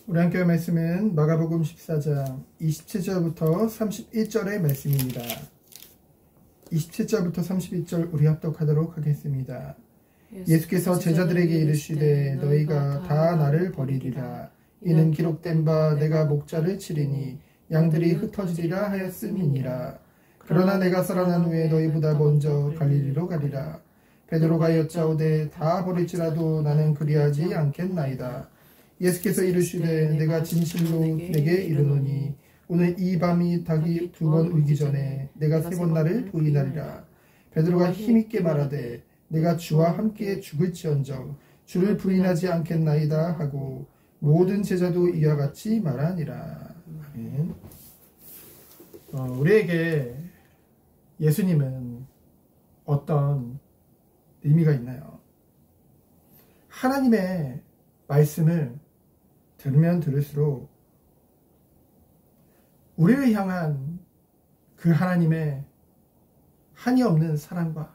우리 함께 말씀은 마가복음 14장 27절부터 31절의 말씀입니다. 27절부터 31절 우리 합독하도록 하겠습니다. 예수께서 제자들에게 이르시되 너희가 다 나를 버리리라. 이는 기록된 바 내가 목자를 치리니 양들이 흩어지리라 하였음이니라. 그러나 내가 살아난 후에 너희보다 먼저 갈릴리로 가리라. 베드로가 여짜오되 다 버릴지라도 나는 그리하지 않겠나이다. 예수께서 이르시되 내가 진실로 내게 이르노니 오늘 이 밤이 닭이 2번 울기 전에 내가 3번 나를 부인하리라. 베드로가 힘있게 말하되 내가 주와 함께 죽을지언정 주를 부인하지 않겠나이다 하고 모든 제자도 이와 같이 말하니라. 아멘. 우리에게 예수님은 어떤 의미가 있나요? 하나님의 말씀을 들으면 들을수록 우리를 향한 그 하나님의 한이 없는 사랑과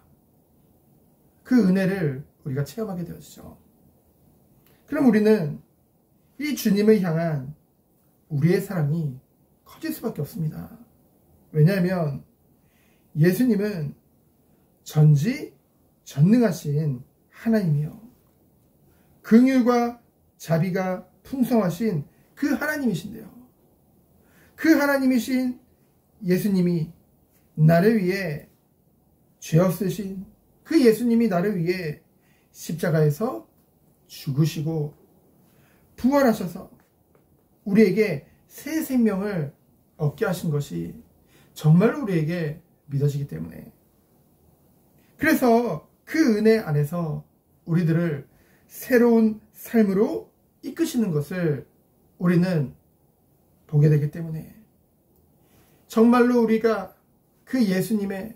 그 은혜를 우리가 체험하게 되었죠. 그럼 우리는 이 주님을 향한 우리의 사랑이 커질 수밖에 없습니다. 왜냐하면 예수님은 전지전능하신 하나님이요, 긍휼과 자비가 풍성하신 그 하나님이신데요. 그 하나님이신 예수님이 나를 위해 죄 없으신 그 예수님이 나를 위해 십자가에서 죽으시고 부활하셔서 우리에게 새 생명을 얻게 하신 것이 정말로 우리에게 믿어지기 때문에, 그래서 그 은혜 안에서 우리들을 새로운 삶으로 이끄시는 것을 우리는 보게 되기 때문에, 정말로 우리가 그 예수님의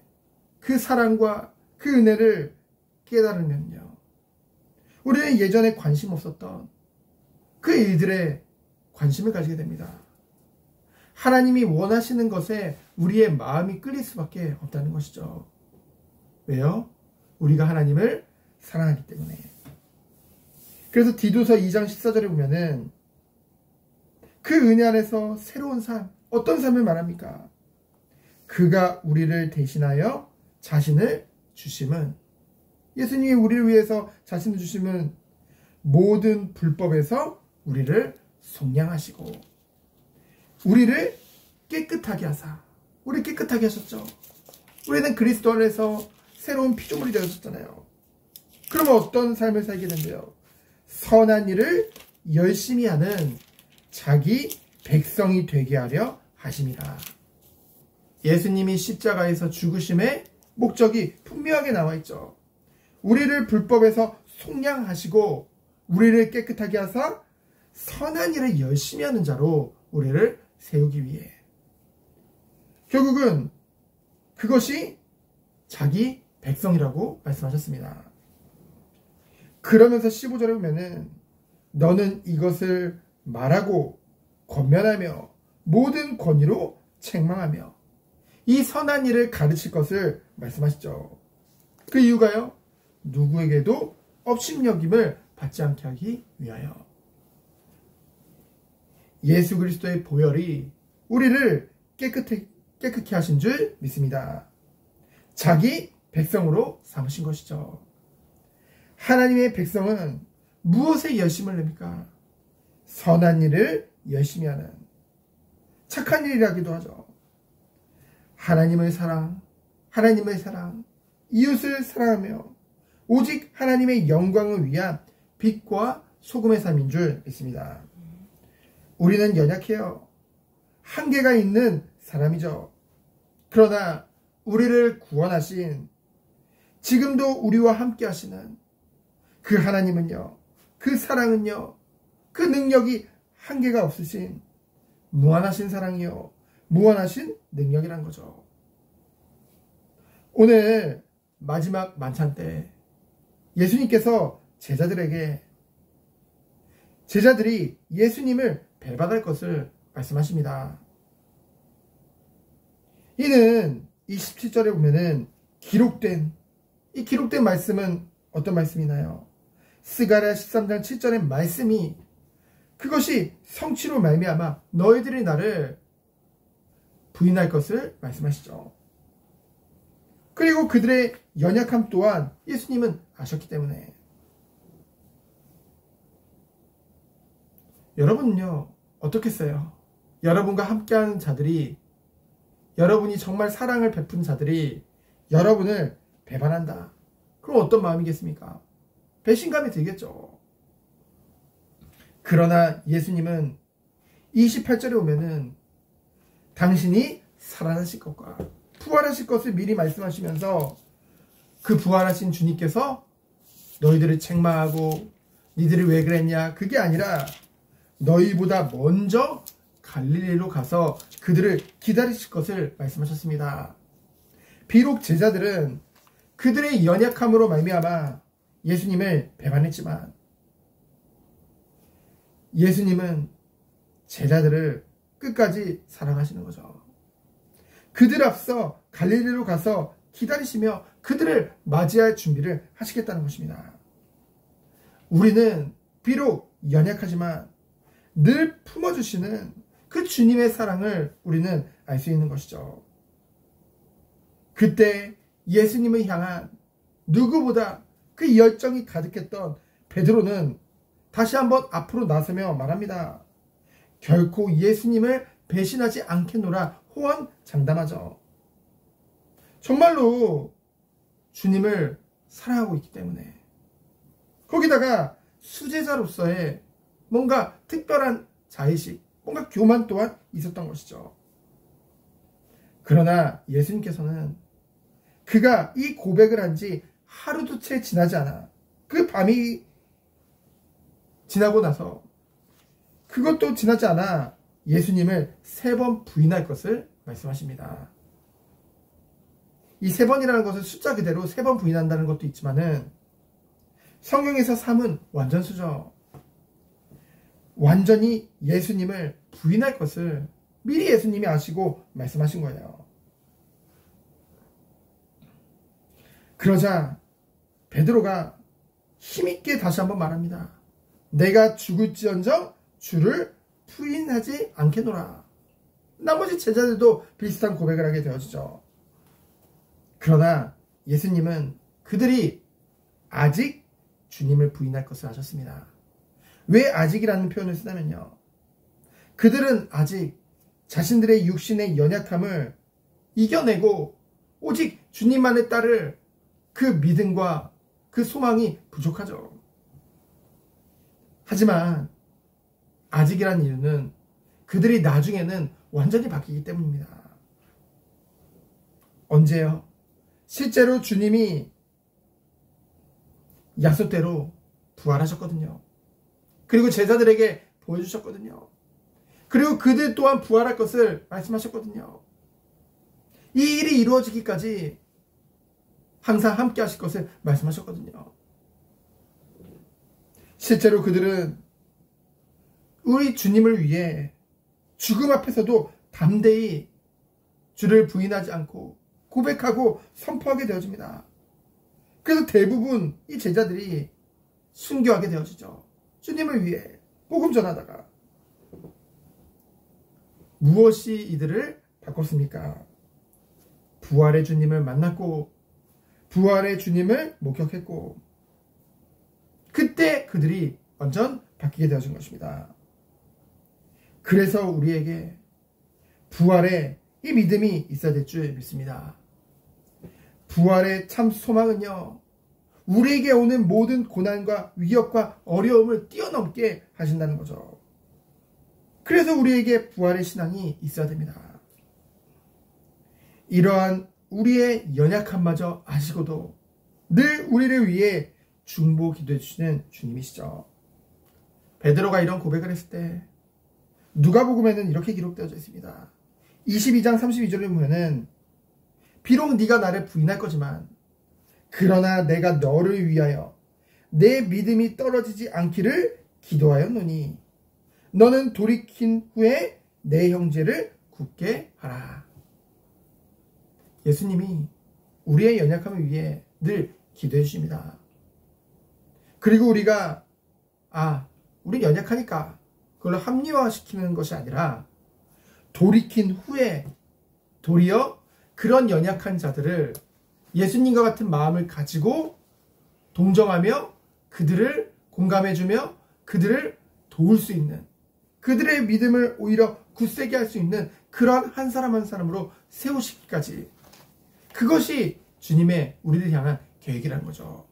그 사랑과 그 은혜를 깨달으면요, 우리는 예전에 관심 없었던 그 일들에 관심을 가지게 됩니다. 하나님이 원하시는 것에 우리의 마음이 끌릴 수밖에 없다는 것이죠. 왜요? 우리가 하나님을 사랑하기 때문에. 그래서 디도서 2장 14절에 보면은 그 은혜 안에서 새로운 삶, 어떤 삶을 말합니까? 그가 우리를 대신하여 자신을 주심은, 예수님이 우리를 위해서 자신을 주심은 모든 불법에서 우리를 속량하시고 우리를 깨끗하게 하사, 우리 깨끗하게 하셨죠. 우리는 그리스도 안에서 새로운 피조물이 되었잖아요. 그러면 어떤 삶을 살게 된대요? 선한 일을 열심히 하는 자기 백성이 되게 하려 하심이라. 예수님이 십자가에서 죽으심의 목적이 분명하게 나와 있죠. 우리를 불법에서 속량하시고 우리를 깨끗하게 하사 선한 일을 열심히 하는 자로 우리를 세우기 위해, 결국은 그것이 자기 백성이라고 말씀하셨습니다. 그러면서 15절에 보면은 너는 이것을 말하고 권면하며 모든 권위로 책망하며 이 선한 일을 가르칠 것을 말씀하시죠. 그 이유가요, 누구에게도 업신여김을 받지 않게 하기 위하여. 예수 그리스도의 보혈이 우리를 깨끗게 하신 줄 믿습니다. 자기 백성으로 삼으신 것이죠. 하나님의 백성은 무엇에 열심을 냅니까? 선한 일을 열심히 하는, 착한 일이라기도 하죠. 하나님의 사랑, 이웃을 사랑하며 오직 하나님의 영광을 위한 빛과 소금의 삶인 줄 믿습니다. 우리는 연약해요. 한계가 있는 사람이죠. 그러나 우리를 구원하신, 지금도 우리와 함께 하시는 그 하나님은요, 그 사랑은요, 그 능력이 한계가 없으신 무한하신 사랑이요, 무한하신 능력이란 거죠. 오늘 마지막 만찬 때 예수님께서 제자들이 예수님을 배반할 것을 말씀하십니다. 이는 27절에 보면은 기록된 말씀은 어떤 말씀이나요? 스가랴 13장 7절의 말씀이 그것이 성취로 말미암아 너희들이 나를 부인할 것을 말씀하시죠. 그리고 그들의 연약함 또한 예수님은 아셨기 때문에. 여러분은요, 어떻겠어요? 여러분과 함께하는 자들이, 여러분이 정말 사랑을 베푼 자들이 여러분을 배반한다. 그럼 어떤 마음이겠습니까? 배신감이 들겠죠. 그러나 예수님은 28절에 오면은 당신이 살아나실 것과 부활하실 것을 미리 말씀하시면서 그 부활하신 주님께서 너희들을 책망하고 니들이 왜 그랬냐, 그게 아니라 너희보다 먼저 갈릴리로 가서 그들을 기다리실 것을 말씀하셨습니다. 비록 제자들은 그들의 연약함으로 말미암아 예수님을 배반했지만 예수님은 제자들을 끝까지 사랑하시는 거죠. 그들 앞서 갈릴리로 가서 기다리시며 그들을 맞이할 준비를 하시겠다는 것입니다. 우리는 비록 연약하지만 늘 품어주시는 그 주님의 사랑을 우리는 알 수 있는 것이죠. 그때 예수님을 향한 누구보다 그 열정이 가득했던 베드로는 다시 한번 앞으로 나서며 말합니다. 결코 예수님을 배신하지 않겠노라 호언장담하죠. 정말로 주님을 사랑하고 있기 때문에, 거기다가 수제자로서의 뭔가 특별한 자의식, 뭔가 교만 또한 있었던 것이죠. 그러나 예수님께서는 그가 이 고백을 한 지 하루도 채 지나지 않아, 그 밤이 지나고 나서 그것도 지나지 않아 예수님을 3번 부인할 것을 말씀하십니다. 이 3번이라는 것은 숫자 그대로 3번 부인한다는 것도 있지만은 성경에서 3은 완전수죠. 완전히 예수님을 부인할 것을 미리 예수님이 아시고 말씀하신 거예요. 그러자 베드로가 힘있게 다시 한번 말합니다. 내가 죽을지언정 주를 부인하지 않겠노라. 나머지 제자들도 비슷한 고백을 하게 되어지죠. 그러나 예수님은 그들이 아직 주님을 부인할 것을 아셨습니다. 왜 아직이라는 표현을 쓰냐면요, 그들은 아직 자신들의 육신의 연약함을 이겨내고 오직 주님만을 따를 그 믿음과 그 소망이 부족하죠. 하지만 아직이라는 이유는 그들이 나중에는 완전히 바뀌기 때문입니다. 언제요? 실제로 주님이 약속대로 부활하셨거든요. 그리고 제자들에게 보여주셨거든요. 그리고 그들 또한 부활할 것을 말씀하셨거든요. 이 일이 이루어지기까지 항상 함께 하실 것을 말씀하셨거든요. 실제로 그들은 우리 주님을 위해 죽음 앞에서도 담대히 주를 부인하지 않고 고백하고 선포하게 되어집니다. 그래서 대부분 이 제자들이 순교하게 되어지죠. 주님을 위해 복음 전하다가. 무엇이 이들을 바꿨습니까? 부활의 주님을 만났고 부활의 주님을 목격했고 그때 그들이 완전 바뀌게 되어진 것입니다. 그래서 우리에게 부활의 이 믿음이 있어야 될 줄 믿습니다. 부활의 참 소망은요, 우리에게 오는 모든 고난과 위협과 어려움을 뛰어넘게 하신다는 거죠. 그래서 우리에게 부활의 신앙이 있어야 됩니다. 이러한 우리의 연약함마저 아시고도 늘 우리를 위해 중보 기도해 주시는 주님이시죠. 베드로가 이런 고백을 했을 때 누가복음에는 이렇게 기록되어져 있습니다. 22장 32절에 보면은 비록 네가 나를 부인할 거지만 그러나 내가 너를 위하여 내 믿음이 떨어지지 않기를 기도하였노니 너는 돌이킨 후에 내 형제를 굳게 하라. 예수님이 우리의 연약함을 위해 늘 기도해 주십니다. 그리고 우리가 우리 연약하니까 그걸 합리화시키는 것이 아니라 돌이킨 후에 도리어 그런 연약한 자들을 예수님과 같은 마음을 가지고 동정하며 그들을 공감해주며 그들을 도울 수 있는, 그들의 믿음을 오히려 굳세게 할 수 있는 그러한 한 사람 한 사람으로 세우시기까지, 그것이 주님의 우리를 향한 계획이라는 거죠.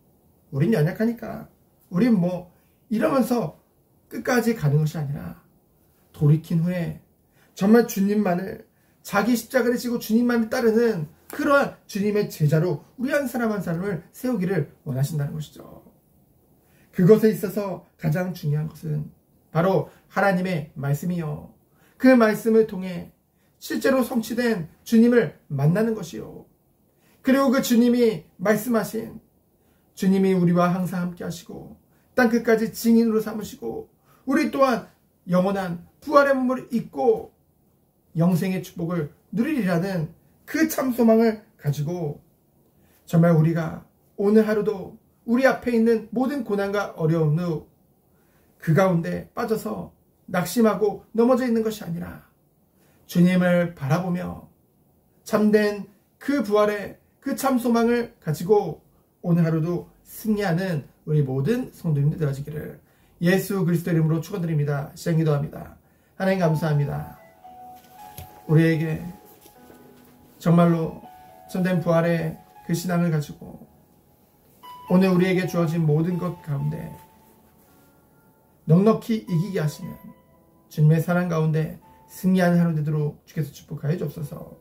우린 연약하니까 우린 뭐 이러면서 끝까지 가는 것이 아니라 돌이킨 후에 정말 주님만을, 자기 십자가를 지고 주님만을 따르는 그러한 주님의 제자로 우리 한 사람 한 사람을 세우기를 원하신다는 것이죠. 그것에 있어서 가장 중요한 것은 바로 하나님의 말씀이요, 그 말씀을 통해 실제로 성취된 주님을 만나는 것이요, 그리고 그 주님이 말씀하신, 주님이 우리와 항상 함께 하시고 땅끝까지 증인으로 삼으시고 우리 또한 영원한 부활의 몸을 입고 영생의 축복을 누리리라는 그 참 소망을 가지고 정말 우리가 오늘 하루도 우리 앞에 있는 모든 고난과 어려움도 그 가운데 빠져서 낙심하고 넘어져 있는 것이 아니라 주님을 바라보며 참된 그 부활의 그 참 소망을 가지고 오늘 하루도 승리하는 우리 모든 성도님들 되어지기를 예수 그리스도 이름으로 축원드립니다. 시작 기도합니다. 하나님 감사합니다. 우리에게 정말로 참된 부활의 그 신앙을 가지고 오늘 우리에게 주어진 모든 것 가운데 넉넉히 이기게 하시는 주님의 사랑 가운데 승리하는 하루 되도록 주께서 축복하여 주옵소서.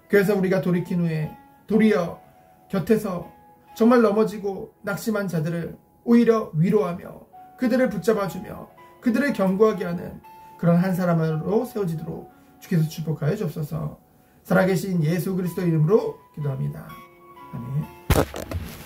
그래서 우리가 돌이킨 후에 도리어 곁에서 정말 넘어지고 낙심한 자들을 오히려 위로하며 그들을 붙잡아주며 그들을 견고하게 하는 그런 한 사람으로 세워지도록 주께서 축복하여 주옵소서. 살아계신 예수 그리스도 이름으로 기도합니다. 아멘.